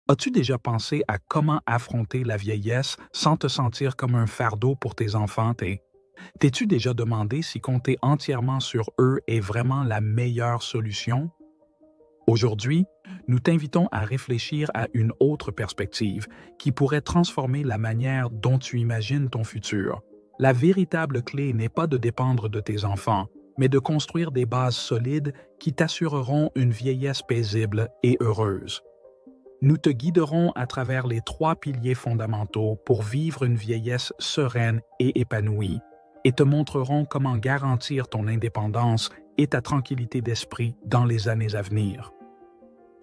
As-tu déjà pensé à comment affronter la vieillesse sans te sentir comme un fardeau pour tes enfants? T'es-tu déjà demandé si compter entièrement sur eux est vraiment la meilleure solution? Aujourd'hui, nous t'invitons à réfléchir à une autre perspective qui pourrait transformer la manière dont tu imagines ton futur. La véritable clé n'est pas de dépendre de tes enfants, mais de construire des bases solides qui t'assureront une vieillesse paisible et heureuse. Nous te guiderons à travers les trois piliers fondamentaux pour vivre une vieillesse sereine et épanouie, et te montrerons comment garantir ton indépendance et ta tranquillité d'esprit dans les années à venir.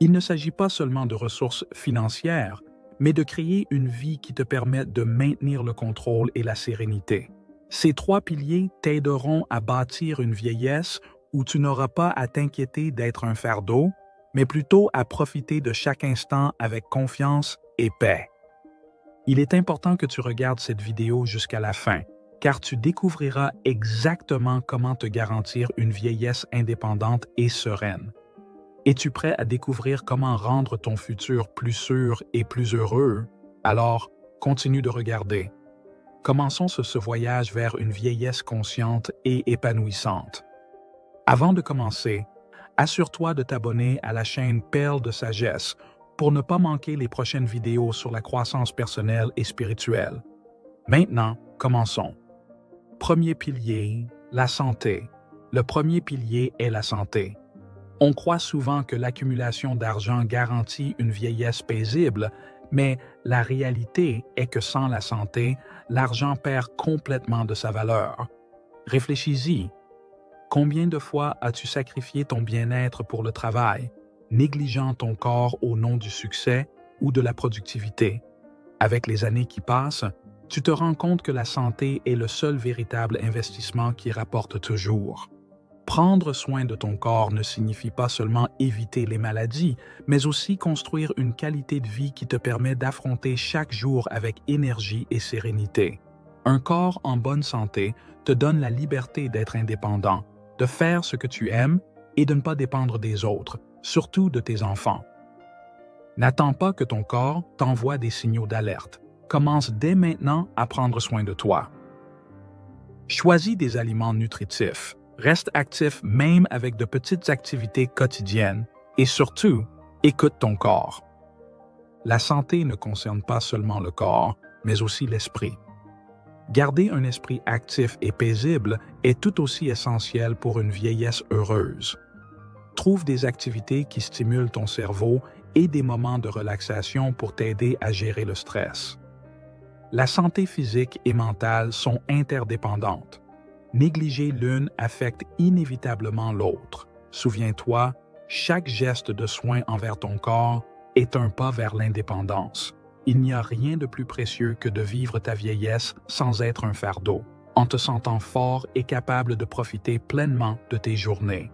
Il ne s'agit pas seulement de ressources financières, mais de créer une vie qui te permette de maintenir le contrôle et la sérénité. Ces trois piliers t'aideront à bâtir une vieillesse où tu n'auras pas à t'inquiéter d'être un fardeau, mais plutôt à profiter de chaque instant avec confiance et paix. Il est important que tu regardes cette vidéo jusqu'à la fin, car tu découvriras exactement comment te garantir une vieillesse indépendante et sereine. Es-tu prêt à découvrir comment rendre ton futur plus sûr et plus heureux? Alors, continue de regarder. Commençons ce voyage vers une vieillesse consciente et épanouissante. Avant de commencer, assure-toi de t'abonner à la chaîne Perles de Sagesse pour ne pas manquer les prochaines vidéos sur la croissance personnelle et spirituelle. Maintenant, commençons. Premier pilier, la santé. Le premier pilier est la santé. On croit souvent que l'accumulation d'argent garantit une vieillesse paisible, mais la réalité est que sans la santé, l'argent perd complètement de sa valeur. Réfléchis-y. Combien de fois as-tu sacrifié ton bien-être pour le travail, négligeant ton corps au nom du succès ou de la productivité? Avec les années qui passent, tu te rends compte que la santé est le seul véritable investissement qui rapporte toujours. Prendre soin de ton corps ne signifie pas seulement éviter les maladies, mais aussi construire une qualité de vie qui te permet d'affronter chaque jour avec énergie et sérénité. Un corps en bonne santé te donne la liberté d'être indépendant, de faire ce que tu aimes et de ne pas dépendre des autres, surtout de tes enfants. N'attends pas que ton corps t'envoie des signaux d'alerte. Commence dès maintenant à prendre soin de toi. Choisis des aliments nutritifs. Reste actif même avec de petites activités quotidiennes et surtout, écoute ton corps. La santé ne concerne pas seulement le corps, mais aussi l'esprit. Garder un esprit actif et paisible est tout aussi essentiel pour une vieillesse heureuse. Trouve des activités qui stimulent ton cerveau et des moments de relaxation pour t'aider à gérer le stress. La santé physique et mentale sont interdépendantes. Négliger l'une affecte inévitablement l'autre. Souviens-toi, chaque geste de soin envers ton corps est un pas vers l'indépendance. Il n'y a rien de plus précieux que de vivre ta vieillesse sans être un fardeau, en te sentant fort et capable de profiter pleinement de tes journées.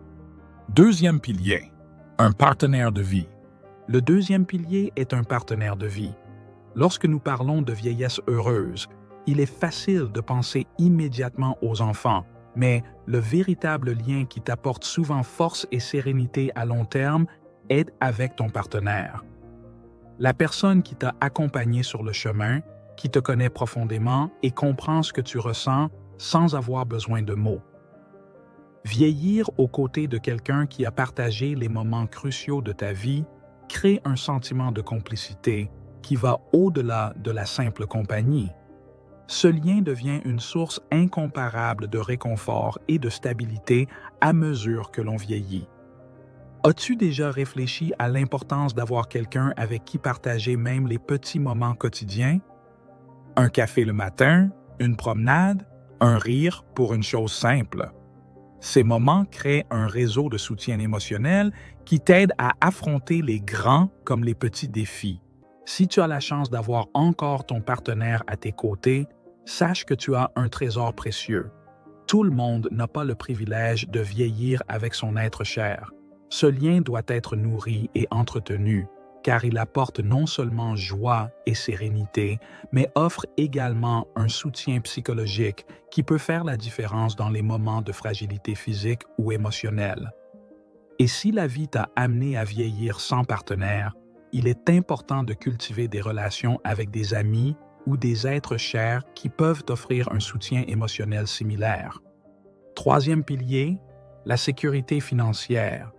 Deuxième pilier, un partenaire de vie. Le deuxième pilier est un partenaire de vie. Lorsque nous parlons de vieillesse heureuse, il est facile de penser immédiatement aux enfants, mais le véritable lien qui t'apporte souvent force et sérénité à long terme est avec ton partenaire. La personne qui t'a accompagné sur le chemin, qui te connaît profondément et comprend ce que tu ressens sans avoir besoin de mots. Vieillir aux côtés de quelqu'un qui a partagé les moments cruciaux de ta vie crée un sentiment de complicité qui va au-delà de la simple compagnie. Ce lien devient une source incomparable de réconfort et de stabilité à mesure que l'on vieillit. As-tu déjà réfléchi à l'importance d'avoir quelqu'un avec qui partager même les petits moments quotidiens? Un café le matin, une promenade, un rire pour une chose simple. Ces moments créent un réseau de soutien émotionnel qui t'aide à affronter les grands comme les petits défis. Si tu as la chance d'avoir encore ton partenaire à tes côtés, sache que tu as un trésor précieux. Tout le monde n'a pas le privilège de vieillir avec son être cher. Ce lien doit être nourri et entretenu, car il apporte non seulement joie et sérénité, mais offre également un soutien psychologique qui peut faire la différence dans les moments de fragilité physique ou émotionnelle. Et si la vie t'a amené à vieillir sans partenaire, il est important de cultiver des relations avec des amis ou des êtres chers qui peuvent t'offrir un soutien émotionnel similaire. Troisième pilier, la sécurité financière.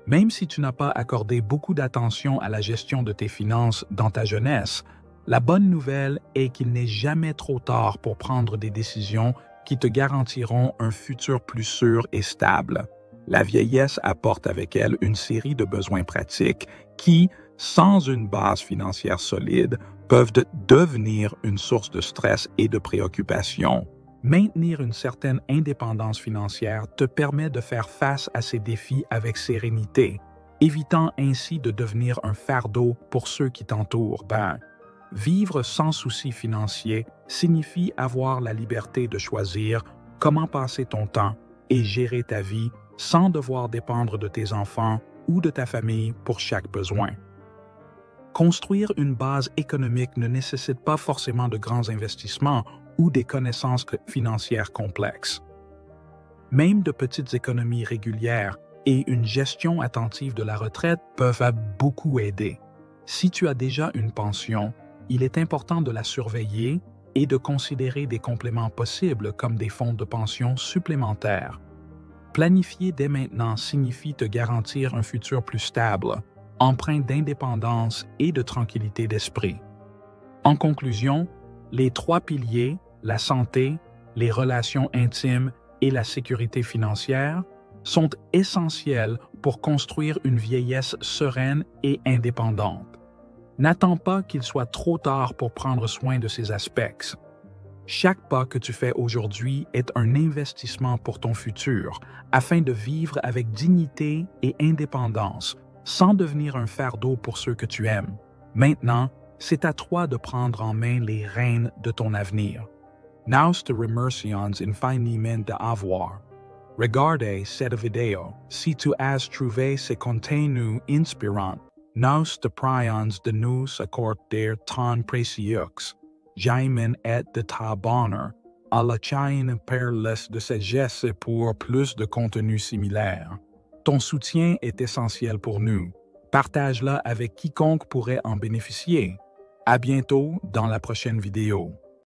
Même si tu n'as pas accordé beaucoup d'attention à la gestion de tes finances dans ta jeunesse, la bonne nouvelle est qu'il n'est jamais trop tard pour prendre des décisions qui te garantiront un futur plus sûr et stable. La vieillesse apporte avec elle une série de besoins pratiques qui, sans une base financière solide, peuvent devenir une source de stress et de préoccupation. Maintenir une certaine indépendance financière te permet de faire face à ces défis avec sérénité, évitant ainsi de devenir un fardeau pour ceux qui t'entourent. Vivre sans souci financier signifie avoir la liberté de choisir comment passer ton temps et gérer ta vie sans devoir dépendre de tes enfants ou de ta famille pour chaque besoin. Construire une base économique ne nécessite pas forcément de grands investissements ou des connaissances financières complexes. Même de petites économies régulières et une gestion attentive de la retraite peuvent beaucoup aider. Si tu as déjà une pension, il est important de la surveiller et de considérer des compléments possibles comme des fonds de pension supplémentaires. Planifier dès maintenant signifie te garantir un futur plus stable, empreint d'indépendance et de tranquillité d'esprit. En conclusion, les trois piliers, la santé, les relations intimes et la sécurité financière, sont essentiels pour construire une vieillesse sereine et indépendante. N'attends pas qu'il soit trop tard pour prendre soin de ces aspects. Chaque pas que tu fais aujourd'hui est un investissement pour ton futur, afin de vivre avec dignité et indépendance, sans devenir un fardeau pour ceux que tu aimes. Maintenant, c'est à toi de prendre en main les rênes de ton avenir. Naus te remercions infiniment d'avoir regardé cette vidéo. Si tu as trouvé ce contenu inspirant, nous te prions de nous accorder ton précieux Jaimin et de ta bonheur à la chaîne Perles de sagesse pour plus de contenu similaire. Ton soutien est essentiel pour nous. Partage-la avec quiconque pourrait en bénéficier. À bientôt dans la prochaine vidéo.